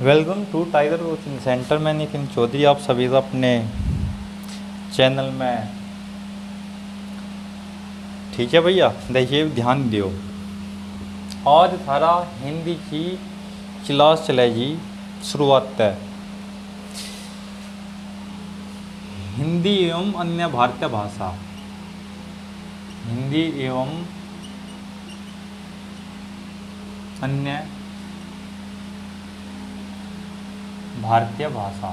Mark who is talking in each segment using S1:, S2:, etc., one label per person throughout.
S1: Welcome to tiger coaching centre. मैं नितिन चौधरी आप सभी का अपने चैनल में। ठीक है भैया, देखिए ध्यान दियो। आज थारा हिंदी की क्लास चलेगी शुरुआत है। हिंदी एवं अन्य भारतीय भाषा। हिंदी एवं अन्य भारतीय भाषा।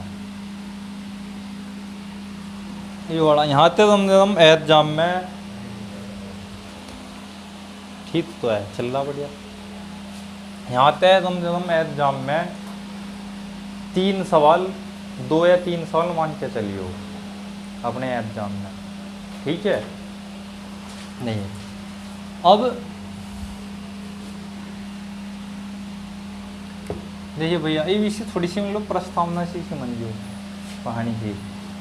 S1: ये वाला यहाँ तक हम एग्जाम में ठीक तो है, चल रहा बढ़िया। यहाँ तक हम एग्जाम में 3 सवाल, 2 या 3 सवाल मान के चलियो अपने एग्जाम में, ठीक है। नहीं अब देखिए भैया, ये विषय थोड़ी सी मतलब प्रस्तावना सी समझियो कहानी की।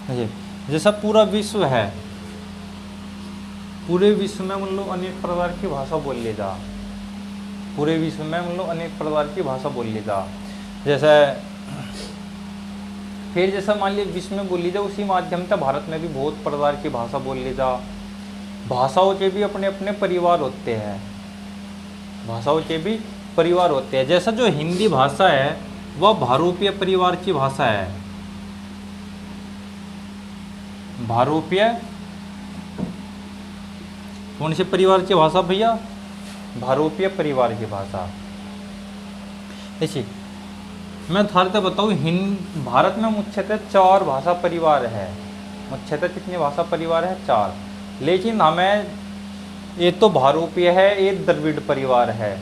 S1: देखिए जैसा पूरा विश्व है, पूरे विश्व में मतलब अनेक प्रकार की भाषा बोल ली जा। पूरे विश्व में मतलब अनेक प्रकार की भाषा बोल ली जा। जैसे फिर जैसा मान लीजिए विश्व में बोली जा, उसी माध्यम से भारत में भी बहुत प्रकार की भाषा बोल ली जा। भाषाओं के भी अपने अपने परिवार होते हैं। भाषाओं के भी परिवार होते हैं। जैसा जो हिंदी भाषा है वह भारोपीय परिवार की भाषा है। भारोपीय कौन से परिवार की भाषा भैया? भारोपीय परिवार की भाषा। देखिए मैं थारते बताऊँ, भारत में मुख्यतः 4 भाषा परिवार है। मुख्यतः कितने भाषा परिवार है? 4। लेकिन हमें ये तो भारोपीय है, एक द्रविड़ परिवार है।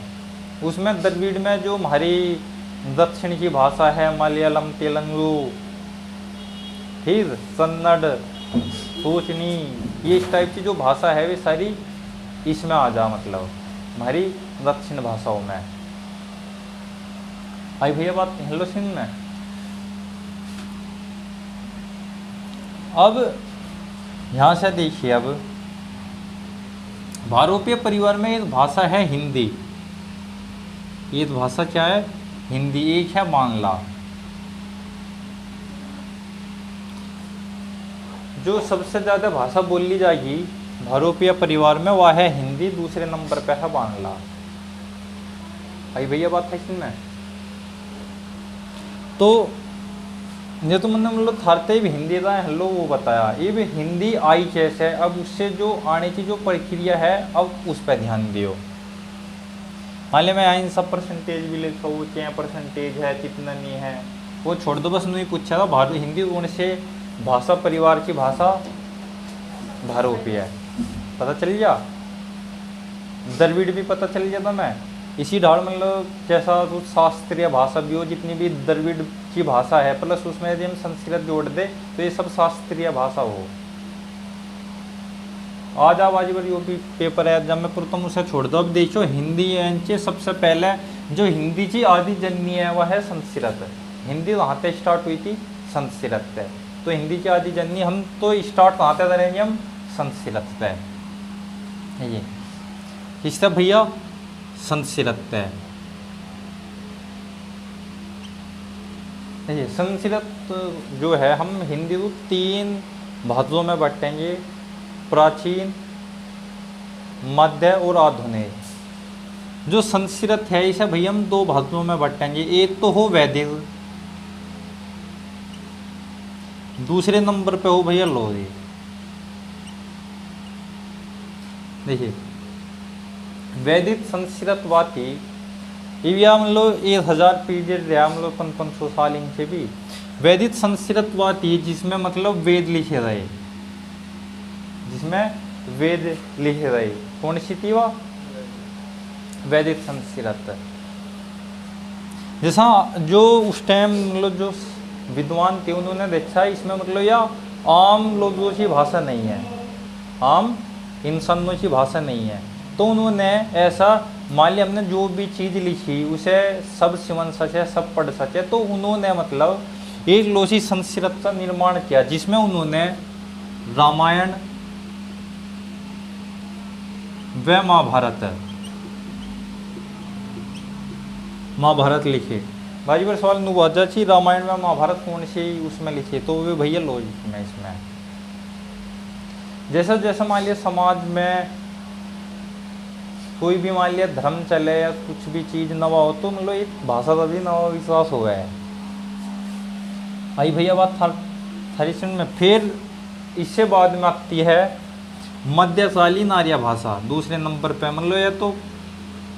S1: उसमें द्रविड़ में जो हमारी दक्षिण की भाषा है, मलयालम, तेलुगु, फिर कन्नड़, कोंकणी, ये इस टाइप की जो भाषा है वे सारी इसमें आ जा, मतलब हमारी दक्षिण भाषाओं में। आई भैया बात हेलो सिंह में। अब यहाँ से देखिए, अब भारोपीय परिवार में एक भाषा है हिंदी। एक भाषा क्या है? हिंदी। एक है बांग्ला। जो सबसे ज़्यादा भाषा बोली जाएगी भारोपीय परिवार में वह है हिंदी। दूसरे नंबर पे है बांग्ला। आई भैया बात है इसमें। तो ये तो मैंने मतलब थारते भी हिंदी का हेलो वो बताया, ये भी हिंदी आई कैसे। अब उससे जो आने की जो प्रक्रिया है, अब उस पर ध्यान दियो। हाल मैं आई सब परसेंटेज भी लिखा हूँ, क्या परसेंटेज है कितना नहीं है वो छोड़ दो। बस नहीं पूछा था भारत हिंदी कौन से भाषा परिवार की भाषा भारोपीय है, पता चल जा। द्रविड़ भी पता चल जाता। मैं इसी ढाल मतलब जैसा तो शास्त्रीय भाषा भी हो, जितनी भी द्रविड़ की भाषा है प्लस उसमें यदि हम संस्कृत जोड़ दे तो ये सब शास्त्रीय भाषा हो। आज बार जो भी पेपर है जब मैं प्रथम उसे छोड़ दो। अब देखो हिंदी यांचे सबसे पहले जो हिंदी की आदि जननी है वह है संस्कृत। हिंदी वहाँ से स्टार्ट हुई थी, संस्कृत से। तो हिंदी की आदि जननी हम तो स्टार्ट कहाँ से करेंगे? हम संस्कृत से। ये किससे भैया? संस्कृत से। ये संस्कृत जो है हम हिंदी को 3 भाषाओं में बांटेंगे, प्राचीन, मध्य और आधुनिक। जो संस्कृत है इसे भैया हम 2 भाषाओं में बांटेंगे। एक तो हो वैदिक, दूसरे नंबर पे हो भैया लोधी। देखिए वैदिक संस्कृतवादी ये मतलब 1000 पीरियड रहा, मतलब 500 साल इनसे भी। वैदिक संस्कृतवादी जिसमें मतलब वेद लिखे रहे, जिसमें वेद लिखे गए। कौन सी थी वह? वैदिक संस्कृत। जैसा जो उस टाइम मतलब जो विद्वान थे उन्होंने देखा इसमें मतलब या आम लोगों की भाषा नहीं है, आम इंसानों की भाषा नहीं है। तो उन्होंने ऐसा मान लिया हमने जो भी चीज़ लिखी उसे सब समझ सके, सब पढ़ सके। तो उन्होंने मतलब एक लोसी संस्कृत का निर्माण किया जिसमें उन्होंने रामायण व महाभारत लिखे। भाजी पर सवाल नुवाजा छी रामायण में महाभारत कौन सी उसमें लिखी, तो वे भैया लॉजिक में इसमें जैसा जैसा मान लिया समाज में कोई भी मान लिया धर्म चले या कुछ भी चीज नवा हो तो मतलब एक भाषा का भी नवा विश्वास हो गया है। आई भैया बात थरीसन में। फिर इससे बाद में आती है मध्यकालीन आर्य भाषा दूसरे नंबर पे, मतलब ये तो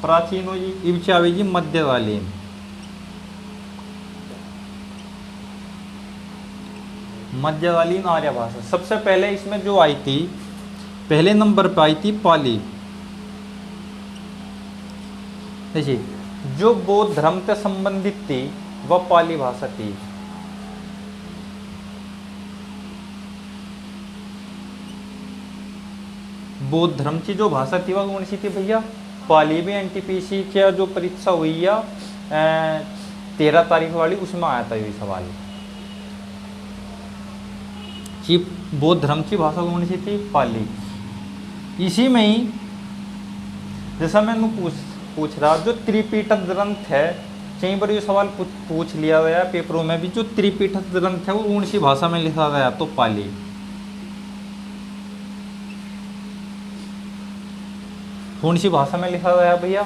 S1: प्राचीन हो जी, इबचे आवे जी मध्यकालीन। मध्यकालीन आर्य भाषा सबसे पहले इसमें जो आई थी, पहले नंबर पे आई थी पाली। देखिए जो बौद्ध धर्म से संबंधित थी वह पाली भाषा थी। बौद्ध धर्म की जो भाषा थी वह कौन सी थी भैया, पाली। भी एनटीपीसी की जो परीक्षा हुई या 13 तारीख वाली उसमें आया था ये सवाल कि बौद्ध धर्म की भाषा कौन सी थी, पाली। इसी में ही जैसा मैंने पूछ रहा, जो त्रिपिटक ग्रंथ है कहीं पर ये सवाल पूछ लिया गया पेपरों में भी, जो त्रिपिटक ग्रंथ है वो कौन सी भाषा में लिखा गया, तो पाली। कौन सी भाषा में लिखा गया भैया,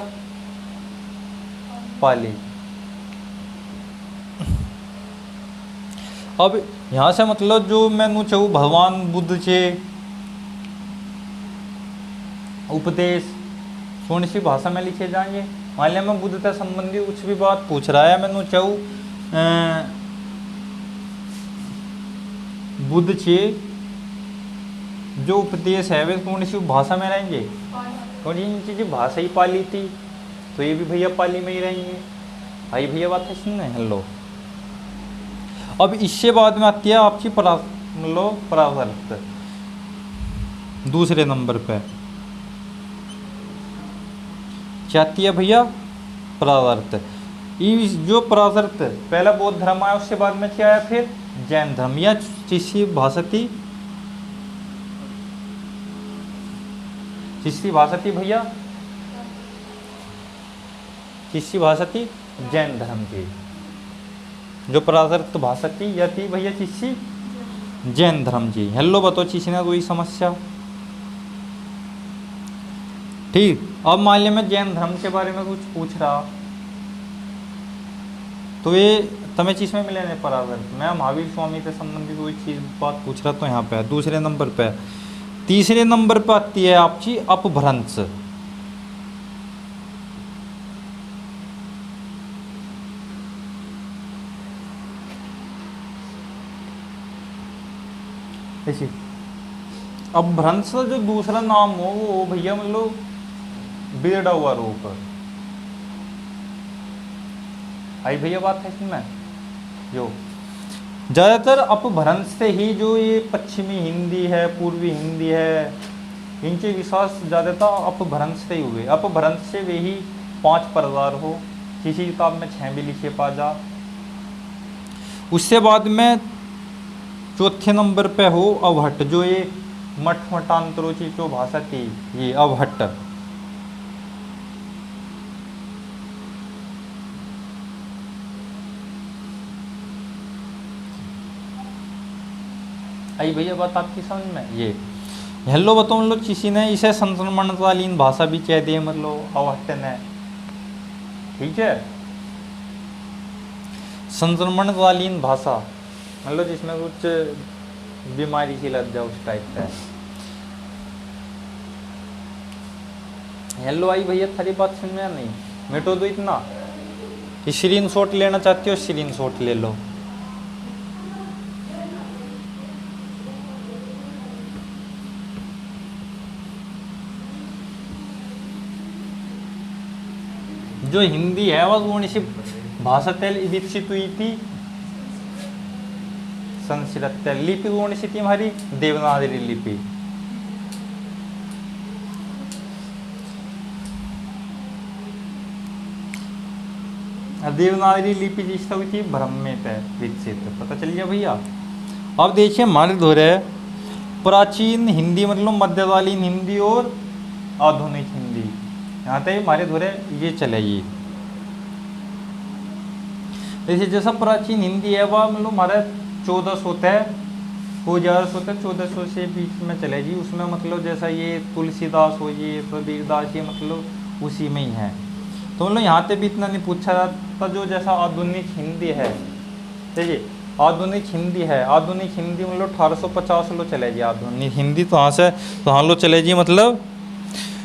S1: पाली। अब यहां से मतलब जो मैंने चाहूँ भगवान बुद्ध के उपदेश कौन सी भाषा में लिखे जाएंगे। मान लिया मैं बुद्ध से संबंधित कुछ भी बात पूछ रहा है, मैंने चाहूँ बुद्ध के जो उपदेश है वे कौन सी भाषा में रहेंगे, कौन सी चीज़ें भाषा ही पाली थी, तो ये भी भैया पाली में ही रहेंगे। भाई भैया बात है सुनने, हेलो। अब इससे बाद में आती है आपकी परावर्त दूसरे नंबर पे क्या आती है भैया, परावर्त। जो परावर्त पहला बौद्ध धर्म आया उसके बाद में क्या आया फिर जैन धर्म। या किसी भाषा थी, किसकी भाषा थी भैया, किसकी भाषा थी, जैन धर्म की। जो परावर्त भाषा थी या थी भैया किसकी, जैन धर्म की। हेलो बताओ किसी ने कोई समस्या, ठीक। अब मान लिया मैं जैन धर्म के बारे में कुछ पूछ रहा, तो ये तमें चीज में मिले नहीं परावर्त। मैं महावीर स्वामी से संबंधित कोई चीज बात पूछ रहा, तो यहाँ पे दूसरे नंबर पे। तीसरे नंबर पर आती है आपकी अपभ्रंश। देखिए अपभ्रंश का जो दूसरा नाम हो वो भैया मतलब बिगड़ा हुआ रूप। आई भैया बात है इसमें, जो ज़्यादातर अपभ्रंश से ही जो ये पश्चिमी हिंदी है, पूर्वी हिंदी है, इनके विकास ज़्यादातर अपभ्रंश से ही हुए। अपभ्रंश से वे ही 5 प्रकार हो, किसी किताब में 6 भी लिखे पा जा। उससे बाद में चौथे नंबर पे हो अवहट्ट, जो ये मठ मठांतरों की जो भाषा थी ये अवहट्ट। आई भैया बात आपकी समझ में, ये हेलो बताओ मतलब किसी ने इसे संक्रमणकालीन भाषा भी कह दी, मतलब अवहट्ट ने, ठीक है। संक्रमणकालीन भाषा मतलब जिसमें कुछ बीमारी की लग जाए उस टाइप का। हेलो आई भैया थारी बात समझ में नहीं, मिटो दो इतना। स्क्रीन शॉट लेना चाहती हो स्क्रीन शॉट ले लो। जो हिंदी है वह कौन सी भाषा विकसित हुई थी, संस्कृत। लिपि कौन सी थी हमारी, देवनागरी लिपि। देवनागरी लिपि जिसका हुई थी ब्रह्मे पे विकसित, पता चल गया भैया। अब देखिए हमारे दोहरे प्राचीन हिंदी मतलब मध्यकालीन हिंदी और आधुनिक हिंदी, यहाँ तक हमारे दोहरे ये चलेगी। जैसे जैसा प्राचीन हिंदी है वह मतलब हमारा 1400 है, वो 1100 है, 1400 से बीच में चले जी। उसमें मतलब जैसा ये तुलसीदास हो, ये कबीरदास, ये मतलब उसी में ही है। तो मतलब यहाँ पे भी इतना नहीं पूछा जाता। जो जैसा आधुनिक हिंदी है, देखिए आधुनिक हिंदी है, आधुनिक हिंदी मतलब 1850 लो चले जी। आधुनिक हिंदी तो हाँ से तो हाँ लो चले जी, मतलब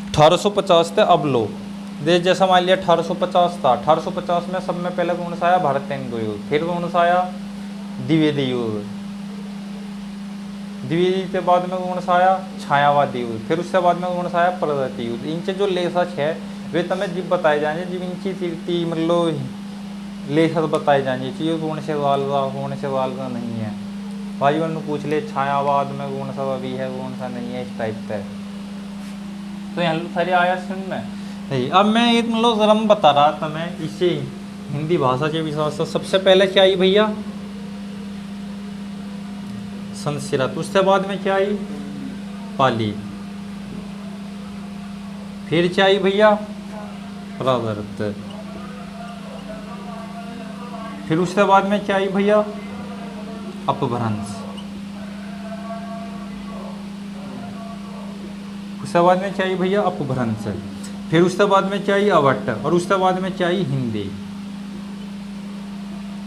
S1: 1850 थे अब लो। देश जैसा मान लिया 1850 था, 1850 में सब में पहले कौन सा आया, भारतेंदु युग। फिर कौन सा आया, द्विवेदी युग। द्विवेदी के बाद में कौन सा आया, छायावादी युग। फिर उसके बाद में कौन सा आया, प्रगति युग। इनके जो लेखक है वे तमें जीव बताए जाएंगे, जीव इनकी कीर्ति मतलब लेखक बताए जाएंगे कि ये कौन से साल का, कौन से साल का नहीं है। भाई ने पूछ ले छायावाद में कौन सा अभी है, कौन सा नहीं है, इस टाइप का। तो यहाँ सारी आया सुन में नहीं। अब मैं एक मतलब जरा मैं बता रहा था मैं इसे हिंदी भाषा के विकास से सबसे पहले क्या आई भैया, संस्कृत। उसके बाद में क्या आई, पाली। फिर क्या आई भैया, प्राकृत। फिर उसके बाद में क्या आई भैया, अपभ्रंश। उसके बाद में क्या आई भैया, अपभ्रंश। फिर उसके बाद में क्या आई, अवट। और उसके बाद में क्या आई, हिंदी।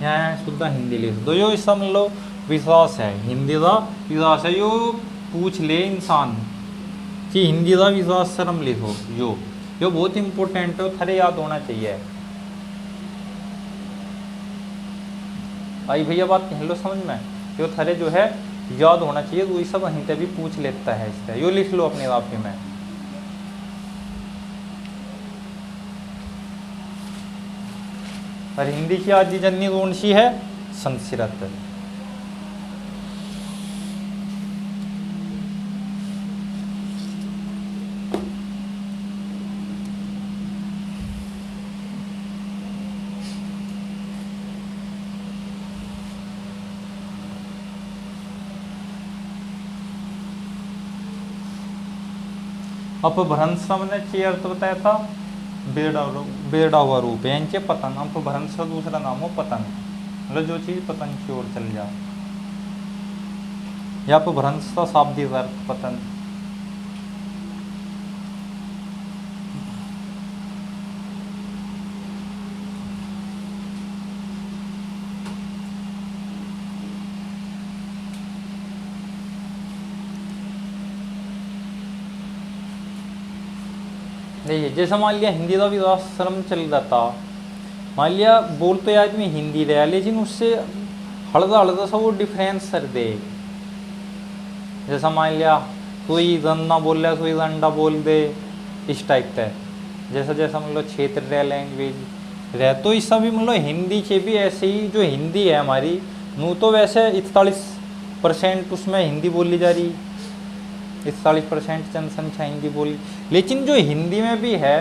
S1: यहाँ शुद्ध हिंदी लिख दो। यो इसका मतलब विश्वास है, हिंदी का विश्वास है। यो पूछ ले इंसान कि हिंदी का विश्वास शर्म लिखो, यो बहुत इंपॉर्टेंट है, थारे याद होना चाहिए। आई भैया बात कह लो समझ में, यो थारे जो है याद होना चाहिए। तो ये सब वहीं पे भी पूछ लेता है इसका, यो लिख लो अपने वाक्य में। और हिंदी की आदि जननी कौन सी है, संस्कृत। अपभ्रंश हमने क्या अर्थ बताया था, बेड़ा हुआ रूप है, इनके पतन। अपभ्रंश का दूसरा नाम हो पतन, मतलब जो चीज पतन की ओर चल जाए। या अपभ्रंश का शाब्दिक अर्थ पतन। देखिए जैसा मान लिया हिंदी का भी श्रम चल जाता, मान लिया बोल तो आदमी हिंदी रहा, लेकिन उससे हल्का हल्का सा वो डिफरेंस कर दे। जैसा मान लिया कोई गन्ना बोल रहा है, कोई अंडा बोल दे, इस टाइप का। जैसा जैसा मतलब क्षेत्र रहा, लैंग्वेज रहा, तो इसका भी मतलब हिंदी के भी ऐसे ही। जो हिंदी है हमारी नू तो वैसे 41% उसमें हिंदी बोली जा रही, 41% जनसंख्या हिंदी बोली। लेकिन जो हिंदी में भी है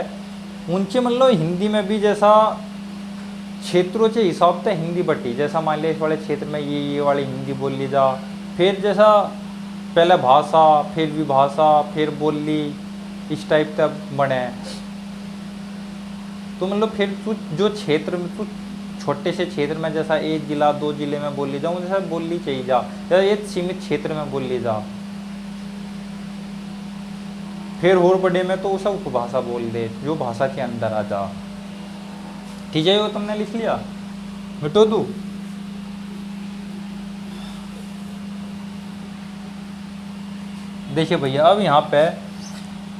S1: उनके मतलब हिंदी में भी जैसा क्षेत्रों के हिसाब से हिंदी बटी। जैसा मान लिया इस वाले क्षेत्र में ये वाली हिंदी बोली जा, फिर जैसा पहले भाषा, फिर विभाषा, फिर बोली, इस टाइप का बने। तो मतलब फिर तू जो क्षेत्र में तू छोटे से क्षेत्र में जैसा 1 जिला 2 जिले में बोली जाऊँ, जैसा बोलनी चाहिए जा, या एक सीमित क्षेत्र में बोली जा। फिर और बड़े में तो उसे उपभाषा बोल दे, जो भाषा के अंदर आ जा। ठीक है, वो तुमने लिख लिया, मिटो दू। देखिए भैया अब यहाँ पे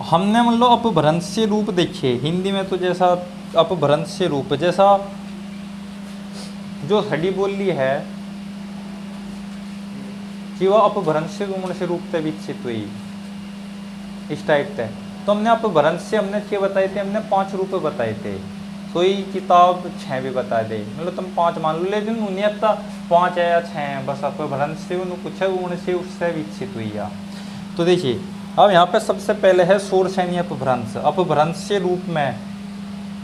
S1: हमने मतलब अपभ्रंश से रूप देखिए हिंदी में। तो जैसा अपभ्रंश से रूप, जैसा जो खड़ी बोली है कि वह अपभ्रंश से गुण से रूप से विकसित हुई, इस टाइप से। तो हमने अपभ्रंश से हमने क्या बताए थे, हमने 5 रूप बताए थे। सोई किताब 6 भी बता दे, मतलब तुम 5 मान लो, लेकिन उन्हें 5 है या 6 है, बस अपभ्रंश से उन्हें कुछ गुण से उससे विकसित हुई है। तो देखिए अब यहाँ पे सबसे पहले है शोरसैनी अपभ्रंश। अपभ्रंश से रूप में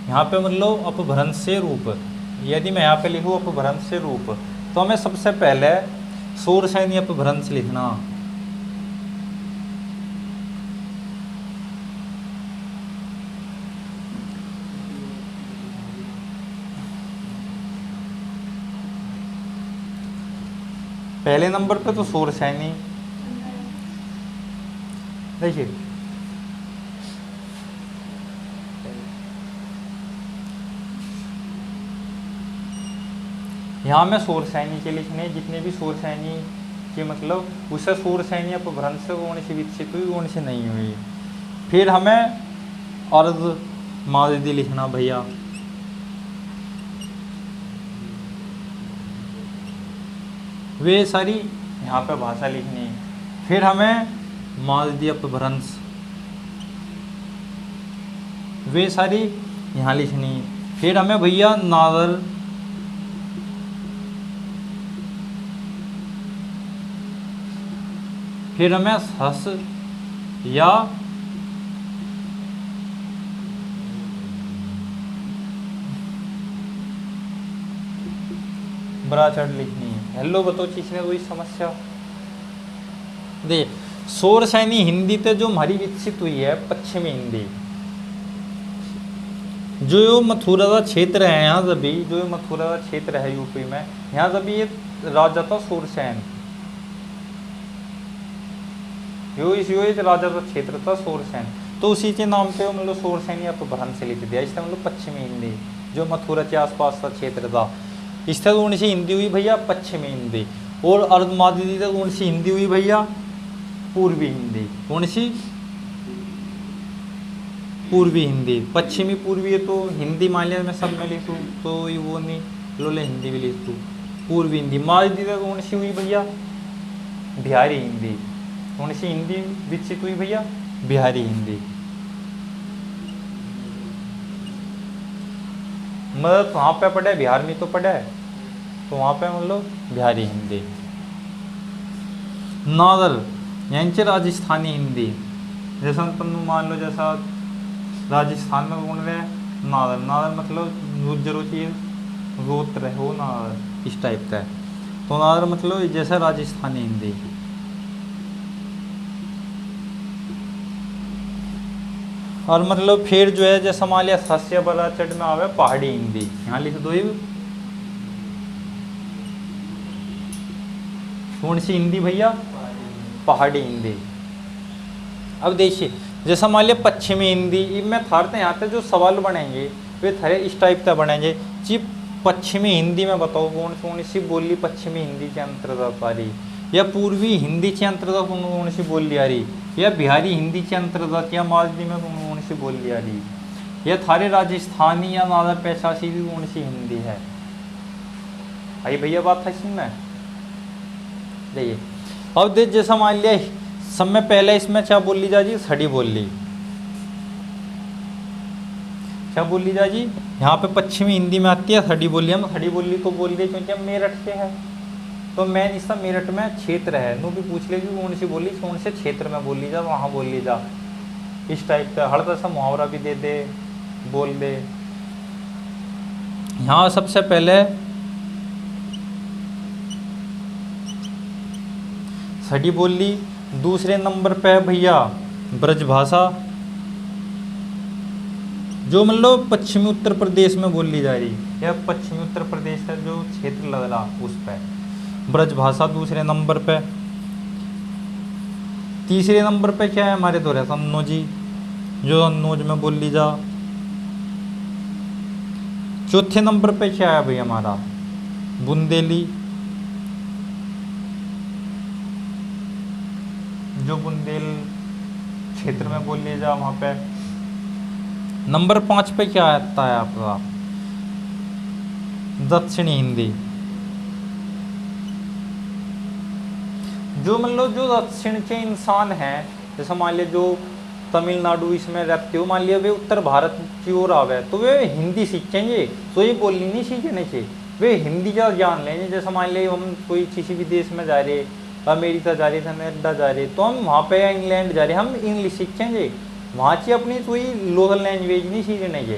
S1: यहाँ पे मतलब अपभ्रंश से रूप, यदि मैं यहाँ पे लिखूँ अपभ्रंश से रूप, तो हमें सबसे पहले शोरसैनी अपभ्रंश लिखना। पहले नंबर पे तो सोर्स है नहीं। देखिए यहाँ में सोर्स है नहीं के लिखने, जितने भी सोर्स है नहीं कि मतलब उससे सोर्स है नहीं अपभ्रंश कौन सी विकसित हुई कौन सी नहीं हुई। फिर हमें अर्ध माददी लिखना भैया, वे सारी यहाँ पे भाषा लिखनी है। फिर हमें माददी अपभ्रंश वे सारी यहाँ लिखनी है। फिर हमें भैया नागर फिर हमें हस या बराचड़ लिखनी है। हेलो बताओ चीज ने कोई समस्या दे। सोर सैनी हिंदी तो जो हमारी विकसित हुई है पश्चिमी हिंदी, जो मथुरा का क्षेत्र है यहाँ जब जो मथुरा का क्षेत्र है यूपी में, यहाँ जब ये राजा था सोरसैन, यो राजा का क्षेत्र था सोरसैन, तो उसी के नाम पे मतलब सोरसैन या तो भ्रंश से लिख दिया। इससे मतलब पश्चिमी हिंदी जो मथुरा के आसपास का क्षेत्र था, इससे कौन सी हिंदी हुई भैया पश्चिमी हिंदी। और अर्धमाददी तक कौन सी हिंदी हुई भैया पूर्वी हिंदी। कौन सी पूर्वी हिंदी। पश्चिमी पूर्वी है तो हिंदी मान लिया मैं सब में लिखूँ तो ये वो नहीं लोले हिंदी भी लिख दूँ। पूर्वी हिंदी। माददी तक कौन सी हुई भैया बिहारी हिंदी। कौन सी हिंदी विकसित हुई भैया बिहारी हिंदी। मतलब वहाँ पे पढ़े बिहार में तो पढ़े तो वहाँ पे मतलब बिहारी हिंदी। नादर यांचे राजस्थानी हिंदी। जैसा तुम मान लो जैसा राजस्थान में कौन रहे नादर। नादर मतलब जरूर चाहिए गोत्र है हो नादर इस टाइप का है। तो नादर मतलब जैसा राजस्थानी हिंदी। और मतलब फिर जो है जैसा मान लिया सस्य बराचट में आवे पहाड़ी हिंदी। यहाँ लिख दो कौन सी हिंदी भैया पहाड़ी हिंदी। अब देखिए जैसा मान लिया पश्चिमी हिंदी में थारते यहाँ पे जो सवाल बनेंगे वे थारे इस टाइप का बनेंगे कि पश्चिमी हिंदी में बताओ कौन सी बोली पश्चिमी हिंदी के अंतर्गत आ रही, या पूर्वी हिंदी के अंतर्गत कौन सी बोली आ रही, या बिहारी हिंदी के अंतर्गत या मालदी में कौन सी बोली आ रही, या थारे राजस्थानी या नादर पैसासी भी कौन सी हिंदी है। आई भैया बात था इसमें देखिए। अब देख जैसा मान लिया सब में पहले इसमें क्या बोल ली जा जी सड़ी बोल ली। क्या बोल ली जा जी यहाँ पे पश्चिमी हिंदी में आती है सड़ी बोली। हम सड़ी बोली तो बोल दिए क्योंकि हम मेरठ के हैं तो मैं इसका मेरठ में क्षेत्र है नो भी पूछ लेगी कौन सी बोली कौन से क्षेत्र में बोल ली जा वहाँ बोल ली जा। इस टाइप का हर तरह मुहावरा भी दे दे बोल दे। यहाँ सबसे पहले सड़ी बोली। दूसरे नंबर पे है भैया ब्रजभाषा जो मतलब पश्चिमी उत्तर प्रदेश में बोली जा रही है या पश्चिमी उत्तर प्रदेश का जो क्षेत्र लग रहा उस पे ब्रजभाषा दूसरे नंबर पे। तीसरे नंबर पे क्या है हमारे तो रहता कन्नौजी जो कन्नौज में बोल ली जा। चौथे नंबर पे क्या है भैया हमारा बुंदेली जो बुंदेल क्षेत्र में बोल लिया जा वहाँ पे। नंबर 5 पे क्या आता है आपका दक्षिणी हिंदी जो मतलब जो दक्षिण के इंसान हैं जैसे मान लिया जो तमिलनाडु इसमें रहते हो मान लिया वे उत्तर भारत की ओर आवे तो वे हिंदी सीखेंगे तो ये बोलनी नहीं सीखने से वे हिंदी का ज्ञान लेंगे। जैसे मान लिया हम कोई किसी भी देश में जा रहे अमेरिका जा रहे कनाडा जा रहे तो हम वहाँ पे या इंग्लैंड जा रहे हम इंग्लिश सीखेंगे वहाँ की अपनी कोई लोकल लैंग्वेज नहीं सीखने के।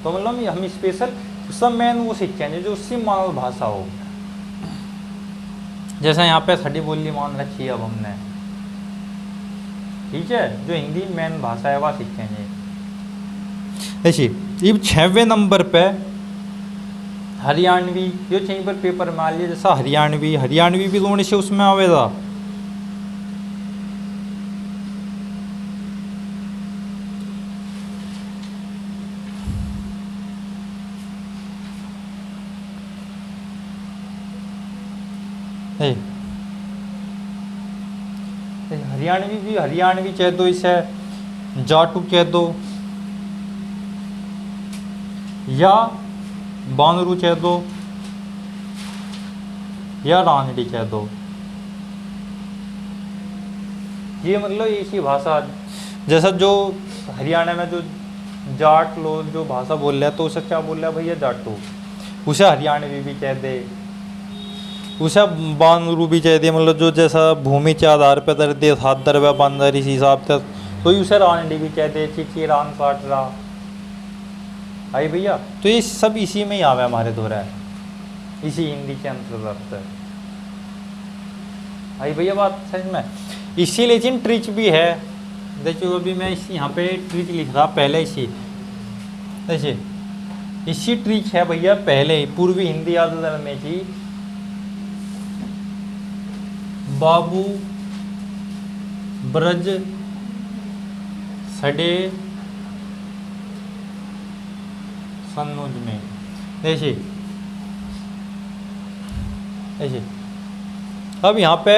S1: तो मतलब हम स्पेशल सब मेन वो सीखेंगे जो उसकी मानव भाषा हो। जैसा यहाँ पे सड़ी बोली मान रखी है अब हमने ठीक है जो हिंदी मेन भाषा है वह सीखेंगे। ऐसी अब 6वें नंबर पे हरियाणवी यो कहीं पर पेपर में आ लिया, जैसा हरियाणवी, हरियाणवी भी थोड़ी से उसमें आवेगा। हरियाणवी कह दो, इसे जाटू कह दो, या बानरू कह दो, या रानड़ी कह दो। ये मतलब ऐसी भाषा, जैसा जो हरियाणा में जो जाट लोग जो भाषा बोल रहे हैं तो उसे क्या बोल रहा है भैया, जाटू। उसे हरियाणवी भी कह दे, उसे बानरू भी कह दे, मतलब जो जैसा भूमि के आधार पर दर दे हाथ दरवा बांधर इस हिसाब से, तो उसे रानड़ी भी कह दे, चिची रान साट रहा। आई भैया, तो ये सब इसी में ही आवे हमारे दोहरा, इसी हिंदी के अंतर्गत। आई भैया बात समझ में। इसी लेकिन ट्रिक भी है, देखिए अभी मैं इसी यहाँ पे ट्रिक लिख रहा पहले, इसी देखिए इसी ट्रिक है भैया पहले ही पूर्वी हिंदी याद करने की। बाबू ब्रज सडे सन्नुज में, देखिए ऐसे। अब यहाँ पे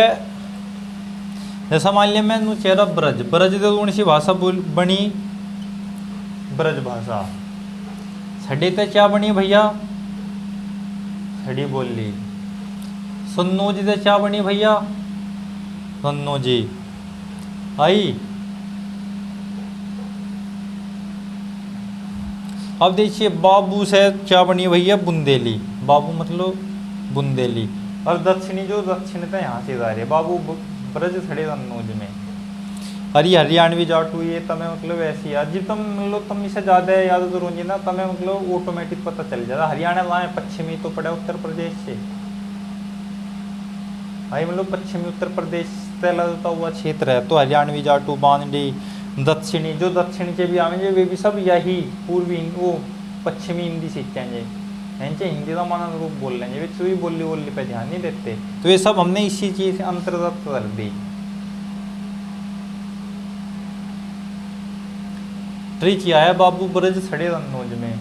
S1: जैसा मान लिया मैं चेहरा ब्रज, ब्रज तो कौन सी भाषा बनी, ब्रज भाषा। सडे ते क्या बनी भैया, सड़ी बोली। सन्नोजी ते क्या बनी भैया, सन्नोजी। आई अब देखिए बाबू से क्या बनी भैया, बुंदेली, बाबू मतलब बुंदेली। और दक्षिणी जो दक्षिणता यहाँ से जा रही है, बाबू ब्रज सड़े सन्नोज में। अरे हरियाणवी जाटू ये तमें मतलब ऐसी यार जी, तुम मतलब तुम इसे ज़्यादा याद करोगी ना तमें मतलब ऑटोमेटिक पता चल जाता। हरियाणा लाए पश्चिमी तो पड़ा उत्तर प्रदेश से, भाई मतलब पश्चिमी उत्तर प्रदेश से लगता हुआ क्षेत्र है, तो हरियाणवी जाटू बांदी। दक्षिणी जो दक्षिण के भी आवेंगे वे भी सब यही पूर्वी वो पश्चिमी हिंदी सीखेंगे, इनसे हिंदी का मानक रूप बोल लेंगे, वे चुई बोली पे ध्यान नहीं देते। तो ये सब हमने इसी चीज़ के अंतर्गत कर दी। ट्रिक किया है बाबू ब्रज सड़े रन्नोज में,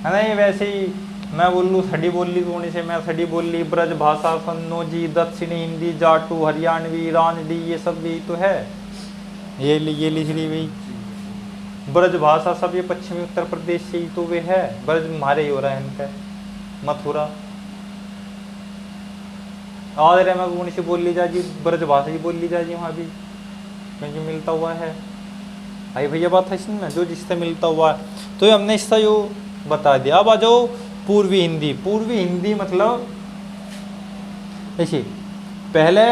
S1: है ना। ये वैसे ही मैं बोल लूँ सड़ी बोली थोड़ी से, मैं सड़ी बोली, ब्रज भाषा, सन्नोजी, दक्षिणी हिंदी, जाटू, हरियाणवी, रानडी, ये सब यही तो है। ये लिख ली भाई, ब्रज भाषा सब ये पश्चिमी उत्तर प्रदेश से ही तो वे है। ब्रज हमारे ही हो रहा है इनका, मथुरा और मैं कौन सी बोल ली जाएगी, ब्रज भाषा ही बोल ली जाएगी वहाँ भी, क्योंकि मिलता हुआ है। आई भैया बात है इसमें, जो जिससे मिलता हुआ है। तो ये हमने इसका जो बता दिया। अब आ जाओ पूर्वी हिंदी। पूर्वी हिंदी मतलब देखिए पहले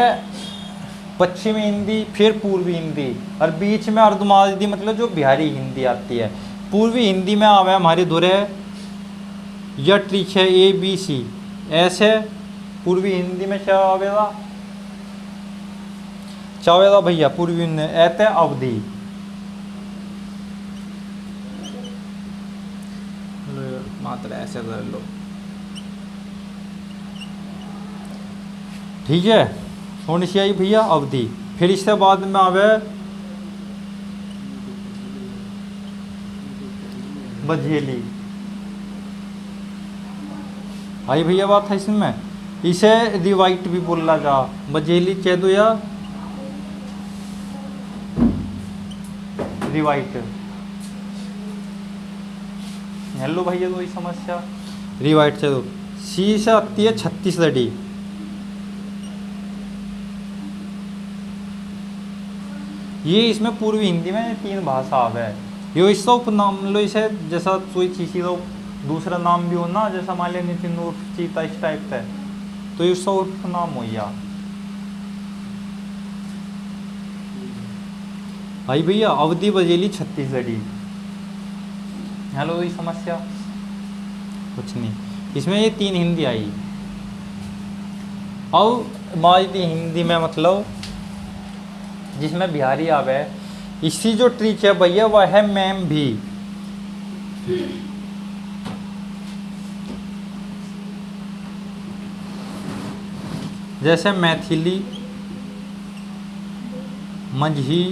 S1: पश्चिमी हिंदी, फिर पूर्वी हिंदी, और बीच में अर्धमालवी मतलब जो बिहारी हिंदी आती है। पूर्वी हिंदी में आवे हमारी धुरे या ट्रिक है ABC, ऐसे पूर्वी हिंदी में क्या आवेगा, चावेगा भैया पूर्वी हिंदी ऐते अवधि, मात्र ऐसे कर लो, ठीक है। होनी सी आई भैया अवधि। फिर इसके बाद में आवे बझेली। आई भैया बात है इसमें, इसे रिवाइट भी बोला जा, बझेली कह दो या रिवाइट। हेलो भैया कोई समस्या, रिवाइट से दो। सी से आती है छत्तीसगढ़ी, ये इसमें पूर्वी हिंदी में 3 भाषा आवे है। ये इसका उपनाम लो, इसे जैसा कोई चीज़ का दूसरा नाम भी हो ना, जैसा मान लिया नितिन उर्फ चीता इस टाइप का, तो इसका उपनाम हो या। भाई भैया अवधि, बजेली, छत्तीसगढ़ी। हेलो कोई समस्या, कुछ नहीं। इसमें ये 3 हिंदी आई। और हमारी हिंदी में मतलब जिसमें बिहारी आवे, इसी जो ट्रिक है भैया वह है मैम भी। जैसे मैथिली, मझी,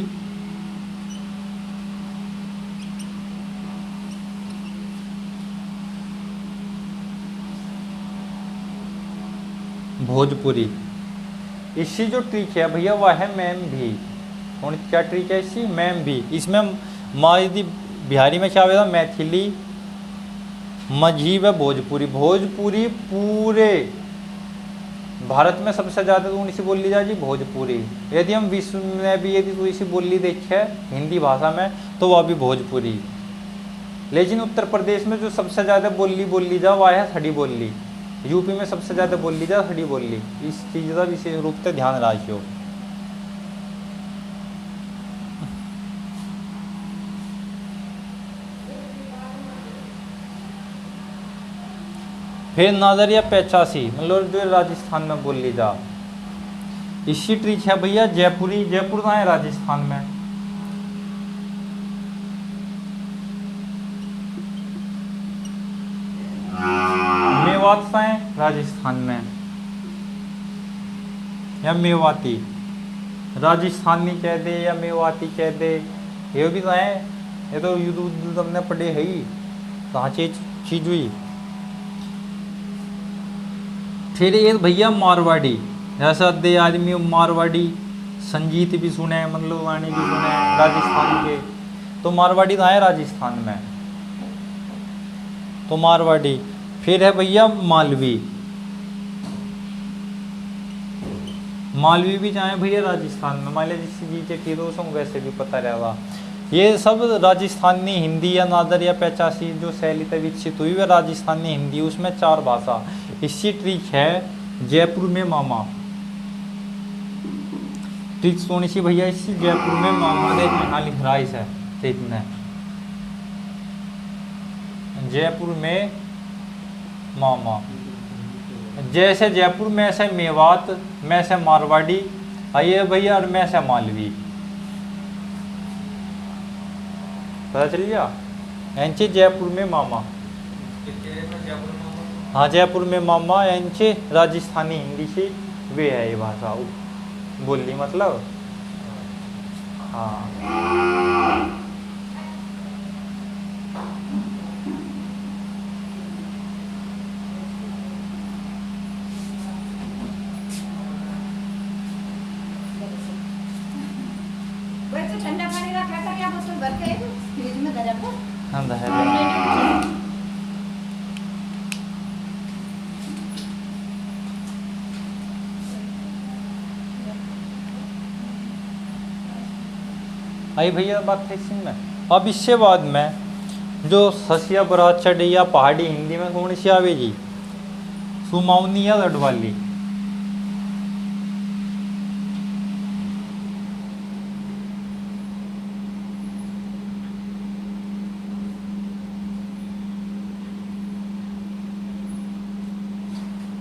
S1: भोजपुरी। इसकी जो ट्रिक है भैया वह है मैम भी। कौन क्या ट्रिक है इसकी? मैम भी। इसमें यदि बिहारी में क्या होगा? मैथिली, मझी व भोजपुरी। भोजपुरी पूरे भारत में सबसे ज़्यादा कौन सी बोली जाए जी? भोजपुरी। यदि हम विश्व में भी यदि कोई सी बोली देखे हिंदी भाषा में तो वह भी भोजपुरी। लेकिन उत्तर प्रदेश में जो सबसे ज़्यादा बोली जा वह है खड़ी बोली। यूपी में सबसे ज़्यादा बोली जा खड़ी बोली। इस चीज़ का विशेष रूप से ध्यान रखियो। फिर नादर या 85 मतलब जो राजस्थान में बोली जा। इसी ट्रिक है भैया जयपुरी। जयपुर कहाँ है? राजस्थान में। मेवात कहाँ है? राजस्थान में। या मेवाती, राजस्थानी कह दे या मेवाती कह दे, ये भी कहाँ है? ये तो युद्ध हमने पढ़े है ही, कहाँ चीज हुई। फिर एक भैया मारवाड़ी। जैसा अद्धे आदमी मारवाड़ी संगीत भी सुने, मतलब गाने भी सुने राजस्थान के। तो मारवाड़ी कहाँ है? राजस्थान में। तो मारवाड़ी। फिर है भैया मालवी। मालवी भी चाहे भैया राजस्थान में। मान लीजिए जिससे जी के दोस्तों वैसे भी पता रहेगा। ये सब राजस्थानी हिंदी या नादर या 85 जो शैली विकसित हुई वह राजस्थानी हिंदी, उसमें 4 भाषा। इसी ट्रिक है जयपुर में मामा। ट्रिक सोनी सी भैया इसी जयपुर में मामा देख यहाँ लिख रहा है इसे देखना। जयपुर में मामा। जैसे जयपुर में से मेवात, में से मारवाड़ी, आइए भैया, और में से मालवी। पता चल गया? यांचे जयपुर में मामा। हाँ जयपुर में मामा यांचे राजस्थानी हिंदी से वे है ये भाषा बोली मतलब। हाँ
S2: ठंडा पानी रखा था क्या बोतल भर के फ्रिज में दे दो।
S1: हाँ दे। आई भैया बात है इसी में। अब इससे बाद में जो ससिया बरात चढ़ी या पहाड़ी हिंदी में कौन सी आवेगी? सुमावनी या गढ़वाली।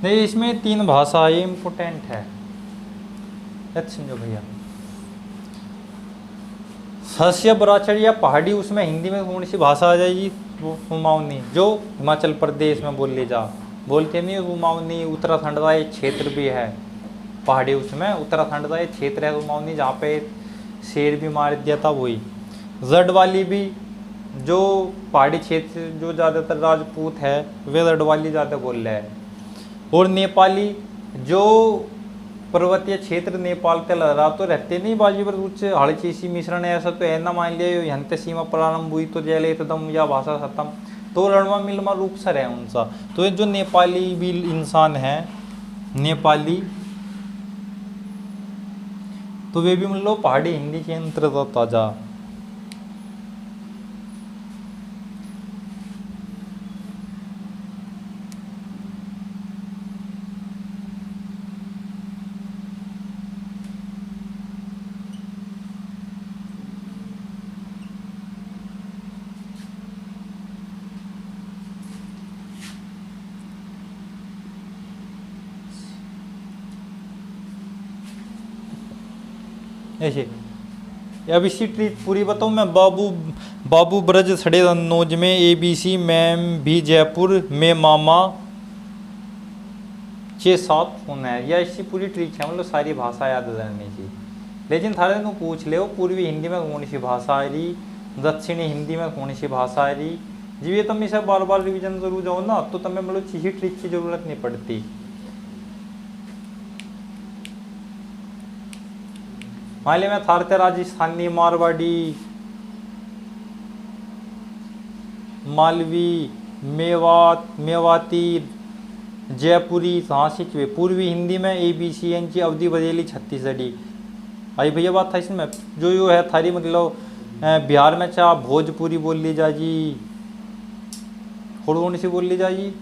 S1: नहीं इसमें 3 भाषा ये इम्पोर्टेंट है। समझो भैया सस्य बराचर या पहाड़ी, उसमें हिंदी में कौन सी भाषा आ जाएगी? वो कुमाऊनी, जो हिमाचल प्रदेश में बोल ली जा। बोलते नहीं कुमाऊनी। उत्तराखंड का एक क्षेत्र भी है पहाड़ी, उसमें उत्तराखंड का एक क्षेत्र है कुमाऊनी जहाँ पे शेर भी मार दिया था वही। गढ़वाली भी जो पहाड़ी क्षेत्र जो ज़्यादातर राजपूत है वे गढ़वाली ज़्यादा बोल रहे हैं। और नेपाली जो पर्वतीय क्षेत्र नेपाल ते लहरा तो रहते नहीं बाजी पर कुछ हड़चीसी मिश्रण है ऐसा तो है ना। मान लिया यहाँ सीमा प्रारंभ हुई तो जैले एकदम या भाषा खत्म तो रणवा मिलमा रूप सर है उनसा। तो ये जो नेपाली भी इंसान है नेपाली तो वे भी मतलब पहाड़ी हिंदी के अंतर्गत आ जा। ऐसे अब इसी ट्रिक पूरी बताऊँ मैं। बाबू ब्रज सड़े नोज में ABC मैम भी जयपुर में मामा 6-7 फोन है या इसकी पूरी ट्रिक है, मतलब सारी भाषा याद रहनी चाहिए। लेकिन थारे को पूछ ले पूर्वी हिंदी में कौन सी भाषा आ रही, दक्षिणी हिंदी में कौन सी भाषा आ रही जी, ये तुम इसे बार बार रिवीजन जरूर जाओ ना, तो तुम्हें मतलब किसी ट्रिक की जरूरत नहीं पड़ती। मान लिया मैं थारते राजस्थानी, मारवाड़ी, मालवी, मेवाती, जयपुरी, झांसी, पूर्वी हिंदी में ABCNG, अवधी, बरेली, छत्तीसगढ़ी। आई भैया बात था इसमें जो यो है थारी मतलब बिहार में चाह भोजपुरी बोल ली जा जी, और कौन सी बोल ली जा जी,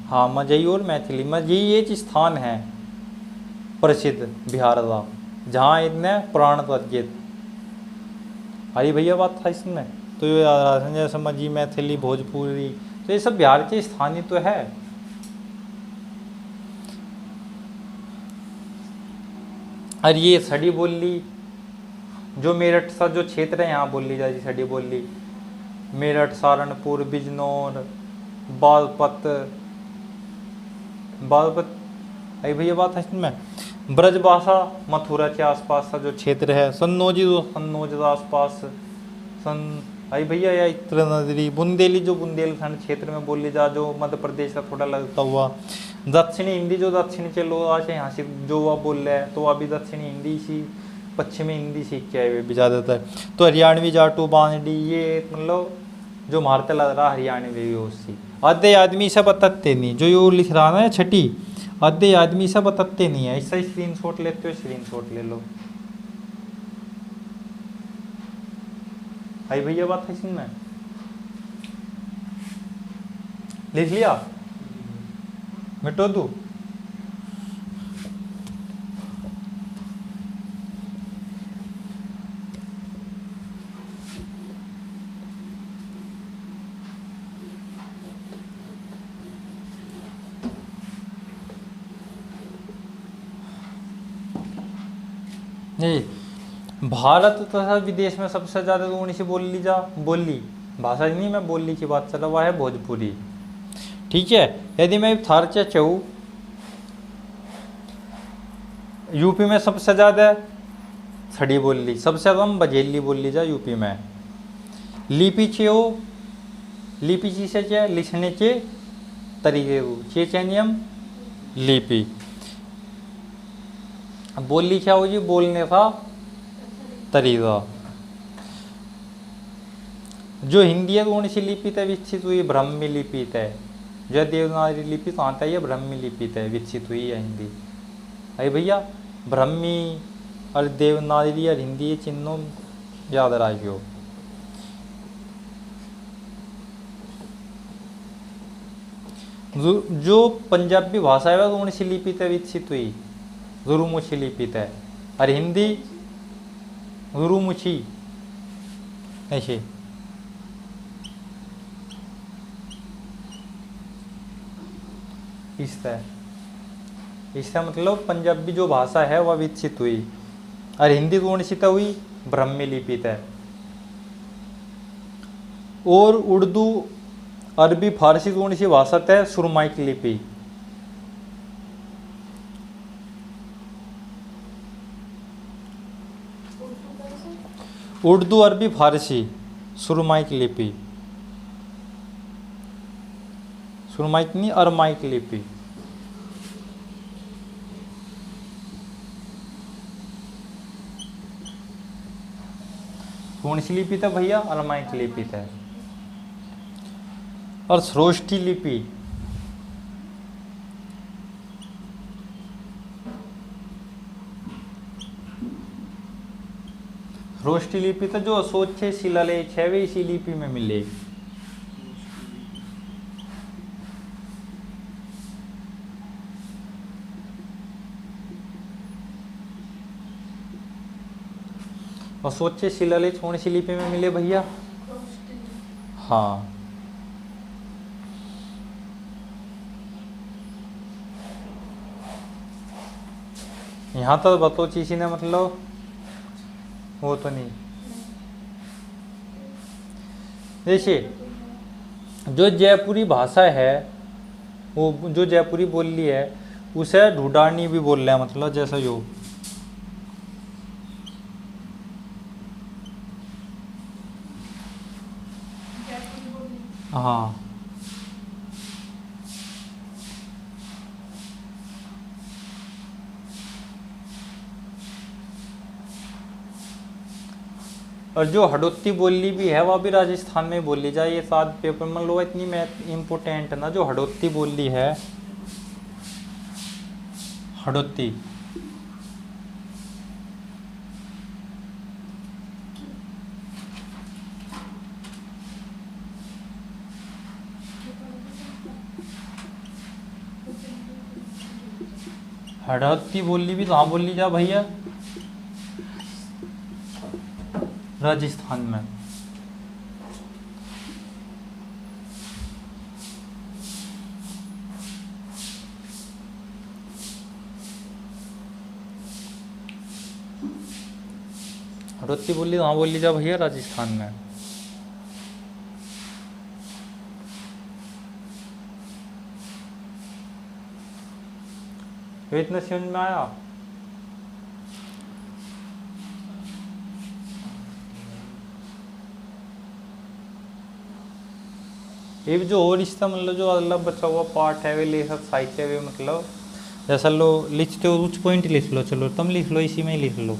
S1: हाँ मजई और मैथिली। मजई ये स्थान है प्रसिद्ध बिहार का जहाँ इतने पुराण तर्जित। अरे भैया बात था इसमें तो ये जैसे मजी, मैथिली, भोजपुरी, तो ये सब बिहार के स्थानीय तो है। और ये सड़ी बोली जो मेरठ सा जो क्षेत्र है यहाँ बोल ली जाती, सड़ी बोली मेरठ, सहारनपुर, बिजनौर, बागपत, अरे भैया बात है इसमें ब्रजभाषा मथुरा के आसपास का जो क्षेत्र है, सन्नौजी जो सन्नौज के आसपास, अरे भैया या इत्र नगरी, बुंदेली जो बुंदेलखंड क्षेत्र में बोली जा, जो मध्य प्रदेश का थोड़ा लगता हुआ, दक्षिणी हिंदी जो दक्षिण के लोग आज यहाँ से जो वह बोल रहे हैं, तो अभी दक्षिणी हिंदी सी पश्चिमी हिंदी सीख के आए हुए भी ज़्यादातर। तो हरियाणवी, जाटू, बांसडी, ये मतलब जो मारते लग रहा हरियाणवी उससी आधे आदमी सब बताते नहीं, जो यो लिख रहा ना छठी, आधे आदमी सब बताते नहीं है। ऐसा ही स्क्रीनशॉट लेते हो, स्क्रीनशॉट ले लो। आई भैया बात है इसमें लिख लिया, मिटो दू। नहीं, भारत तथा विदेश में सबसे ज़्यादा कौन सी बोली जा, बोली भाषा नहीं मैं बोली की बात चल रहा, वह है भोजपुरी। ठीक है, यदि मैं थारचा चाहूँ यूपी में सबसे ज़्यादा छड़ी बोली, सबसे कम बघेली बोली जा यूपी में। लिपि चेओ, लिपि चीसे चे लिखने के तरीके को चे नियम लिपि। बोली क्या हो जी, बोलने का तरीका। जो हिंदी है कौन सी लिपि तय विकसित हुई, ब्राह्मी लिपि तय। जो देवनागरी लिपि कहाँ तय है, ब्राह्मी लिपि तय विकसित हुई है हिंदी। अरे भैया ब्राह्मी और देवनागरी और हिंदी ये चिन्हों याद रखियो। जो पंजाबी भाषा है वह कौन सी लिपि तय विकसित हुई, गुरुमुखी लिपि तय। और हिंदी गुरुमुखी ऐसे। इसका मतलब पंजाबी जो भाषा है वह विकसित हुई, और हिंदी कौन सी तय हुई, ब्राह्मी लिपि तय। और उर्दू, अरबी, फारसी कौन सी भाषा तय, सुरमाइक लिपि। उर्दू, अरबी, फारसी, सुरमाइक लिपि। सुरमाइक नहीं, अरमाइक लिपि। कौन सी लिपि था भैया, अरमाइक लिपि था। और श्रोष्ठी लिपि, श्रोष्ठी लिपि तो जो अशोच शिलालेख है वे इसी लिपि में मिले। अशोच शिलालेख कौन सी लिपि में मिले भैया, हाँ यहाँ तो बतो चीसी ने मतलब वो तो नहीं। देखिए जो जयपुरी भाषा है वो जो जयपुरी बोली है उसे ढूंढानी भी बोल रहे हैं, मतलब जैसा यो।
S2: जयपुरी बोली।
S1: हाँ, और जो हड़ौती बोली भी है वह भी राजस्थान में बोली जाए, ये सात पेपर में लो, इतनी मैथ इम्पोर्टेंट है ना जो हड़ौती बोली है। हड़ौती हड़ौती बोली भी कहाँ बोली जा भैया? राजस्थान में। हड़ौती बोली कहाँ बोली जा भैया? राजस्थान में। ये इतना समझ में आया? ये जो और रिश्ता मतलब जो अलग बचा हुआ पार्ट है वे लेखक साहित्य वे मतलब जैसा लो लिखते हो कुछ पॉइंट लिख लो, चलो तुम लिख लो, इसी में ही लिख लो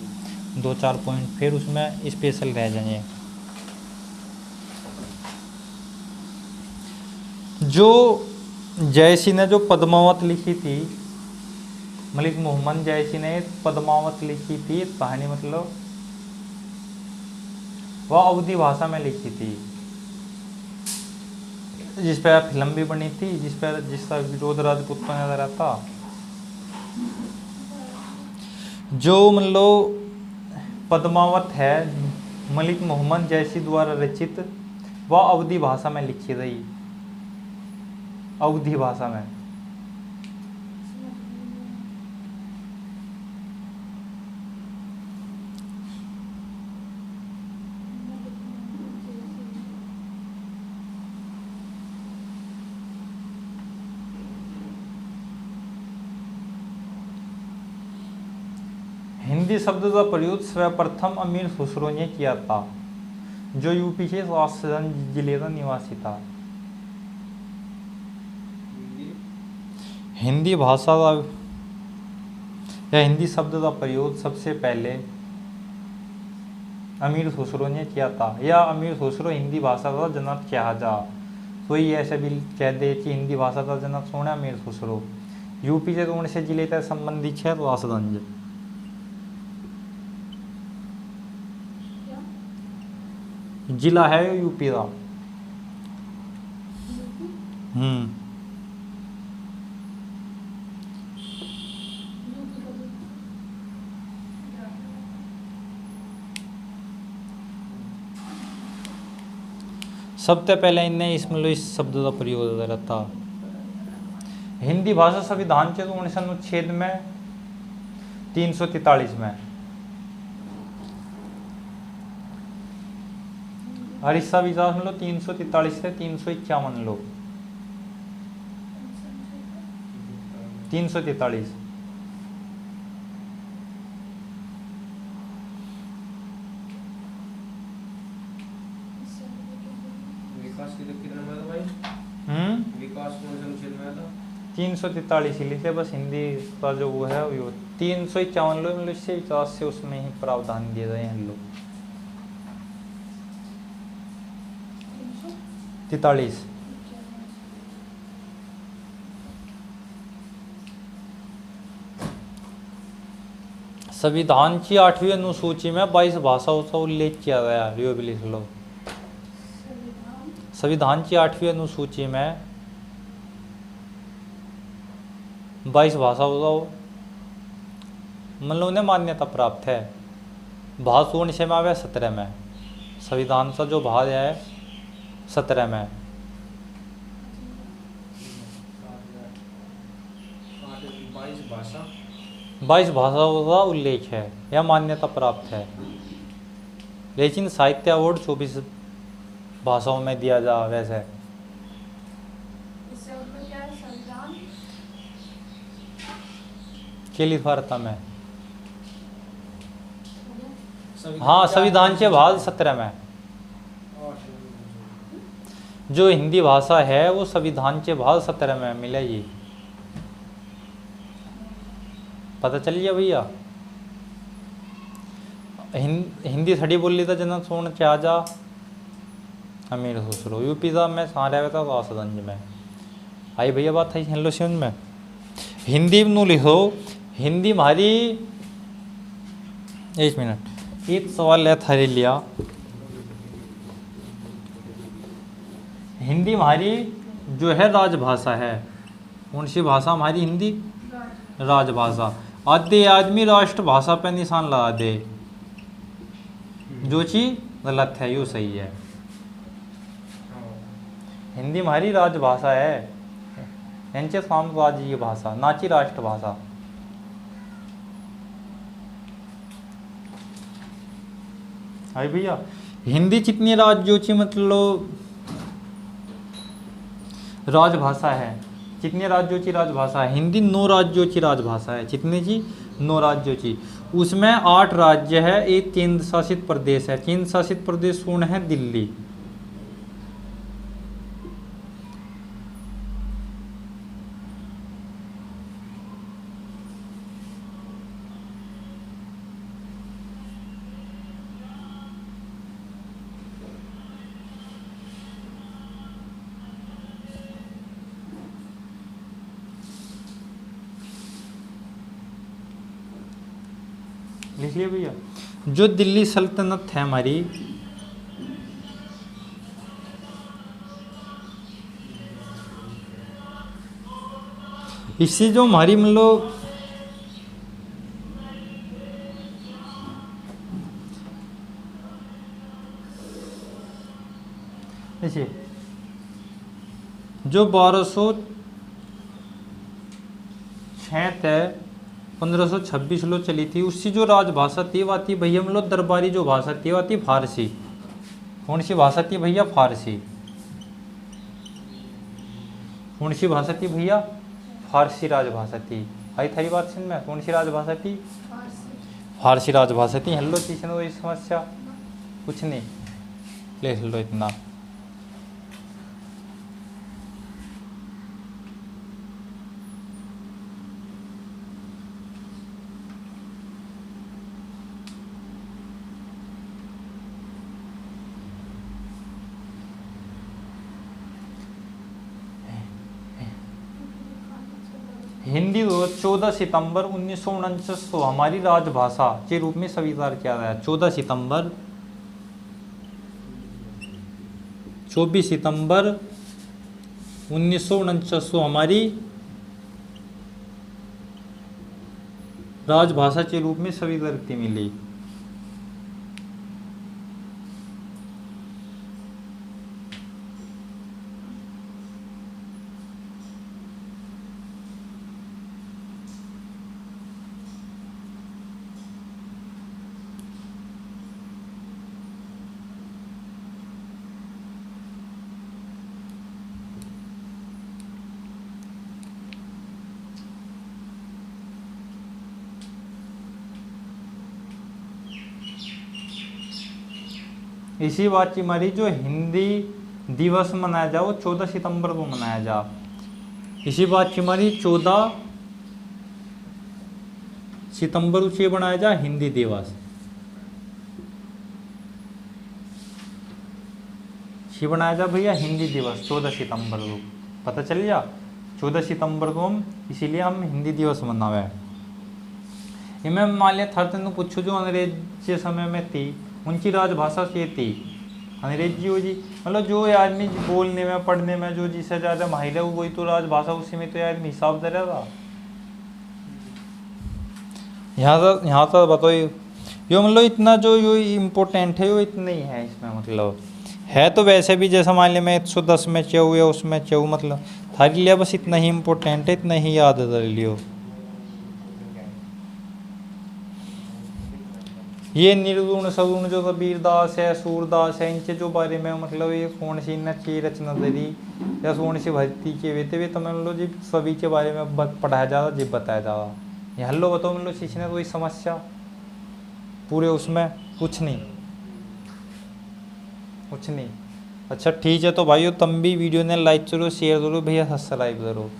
S1: 2-4 पॉइंट, फिर उसमें स्पेशल रह जाएंगे। जो जयसी ने जो पद्मावत लिखी थी, मलिक मोहम्मद जयसी ने पद्मावत लिखी थी कहानी, मतलब वह अवधी भाषा में लिखी थी, जिस पर फिल्म भी बनी थी, जिसका विरोध राजपूतों ने करा था। जो मतलब पद्मावत है मलिक मोहम्मद जयसी द्वारा रचित, वह अवधी भाषा में लिखी गई, अवधी भाषा में। हिंदी शब्द का प्रयोग सर्वप्रथम अमीर खुसरो ने किया था, जो यूपी के राजसमंद जिले का निवासी था। हिंदी भाषा का या हिंदी शब्द का प्रयोग सबसे पहले अमीर खुसरो ने किया था, या अमीर खुसरो हिंदी भाषा का जनक कहा जा। कोई ऐसे भी कह दे कि हिंदी भाषा का जनक कौन है? अमीर खुसरो। यूपी के कौन से जिले तक संबंधित है? राजसमंद जिला है यूपी का। सबसे पहले इनने इस शब्द का प्रयोग करा था। हिंदी भाषा संविधान के 19 अनुच्छेद में 343 में, और इसका विकास मतलब 343 से 351 लो, 343।
S3: विकास कितने में था भाई? विकास कौन से अनुच्छेद में था?
S1: 343 ही लिखे, बस हिंदी का जो वो है वो 351 लो, मतलब इससे विकास से उसमें ही प्रावधान दिए गए हैं लोग। 43 संविधान की 8वीं अनुसूची में 22 भाषाओं का उल्लेख किया गया है। यो भी लिख लो, संविधान की 8वीं अनुसूची में 22 भाषाओं का मतलब उन्हें मान्यता प्राप्त है। भाग कौन से में आवे? 17 में। संविधान का जो भाग है 17 में। 22 भाषाओं का उल्लेख है या मान्यता प्राप्त है, लेकिन साहित्य अवार्ड 24 भाषाओं में दिया जा। वैसे
S2: इससे मतलब क्या है? संविधान
S1: के लिखवा रहता मैं? हाँ, संविधान के भाग 17 में जो हिंदी भाषा है वो संविधान के भाग 17 में मिलेगी। पता चल गया भैया? हिंदी थड़ी बोल ली था जना सोन क्या जा अमीर खुसरो यूपी था मैं सारे रहता था आसगंज में। आई भैया बात थी हेलो समझ में? हिंदी में लिखो, हिंदी हमारी, एक मिनट एक सवाल है थारे लिया। हिंदी हमारी जो है राजभाषा है, कौन सी भाषा हमारी? हिंदी राजभाषा। आधे आदमी राष्ट्रभाषा पे निशान लगा दे, जो चीज गलत है यो सही है। हिंदी हमारी राजभाषा है, यांचे साम्राज्य भाषा ना कि राष्ट्रभाषा। हाय भैया, हिंदी कितनी राज्यों की मतलब राजभाषा है? कितने राज्यों की राजभाषा है? हिंदी 9 राज्यों की राजभाषा है। कितने की? 9 राज्यों की। उसमें 8 राज्य है, एक केंद्र शासित प्रदेश है। केंद्र शासित प्रदेश कौन है? दिल्ली। लिख लिया भैया? जो दिल्ली सल्तनत है हमारी, इससे जो हमारी मतलब देखिए जो 1206 है 1526 लो चली थी, उसकी जो राजभाषा थी वह थी भैया मतलब दरबारी जो भाषा थी वह थी फारसी। कौन सी भाषा थी भैया? फारसी। कौन सी भाषा थी भैया? फारसी राजभाषा थी। आई थारी बात सुन में, कौन सी राजभाषा थी? फारसी राजभाषा थी। हेलो तीसरी कोई समस्या? कुछ नहीं, ले लो इतना। हिंदी 14 सितंबर 1949 को हमारी राजभाषा के रूप में स्वीकार किया गया। 14 सितंबर 24 सितंबर 1949 को हमारी राजभाषा के रूप में स्वीकृति मिली। इसी बात की हमारी जो हिंदी दिवस मनाया जा वो 14 सितंबर को मनाया जा। इसी बात की हमारी 14 सितंबर उसे बनाया जा हिंदी दिवस। बनाया जा भैया हिंदी दिवस 14 सितंबर को। पता चल गया? 14 सितंबर को हम इसीलिए हम हिंदी दिवस मनावे। मैं मान लिया थर तेन पूछो जो अंग्रेज के समय में थी उनकी राजभाषा से थी अंग्रेजी हो जी। मतलब जो आदमी बोलने में पढ़ने में जो जिससे ज़्यादा माहिर है वही तो राजभाषा, उसी में तो आदमी हिसाब दे रहा था। यहाँ तक बताओ यो मतलब इतना जो यो इम्पोर्टेंट है यो इतना ही है इसमें। मतलब है तो वैसे भी जैसा मान लिया मैं 110 में चाहूँ या उसमें चाहूँ, मतलब थारी लिया बस इतना ही इम्पोर्टेंट है, इतना ही याद कर लियो। ये निर्गुण सगुण जो कबीरदास है सूरदास है इनके जो बारे में मतलब ये कौन सी नची रचना दरी या कौन सी भक्ति के वे तो मतलब जी सभी के बारे में पढ़ाया जा रहा जी बताया जा रहा। ये हल्लो बताओ मतलब सीखने कोई समस्या पूरे उसमें कुछ नहीं, कुछ नहीं। अच्छा ठीक है, तो भाइयों तुम भी वीडियो ने लाइक करो, शेयर करो भैया, सब्सक्राइब करो।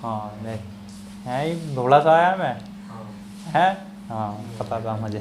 S1: हाँ मैं है ही, थोड़ा सा आया मैं
S3: हाँ
S1: है, हाँ पता था मुझे।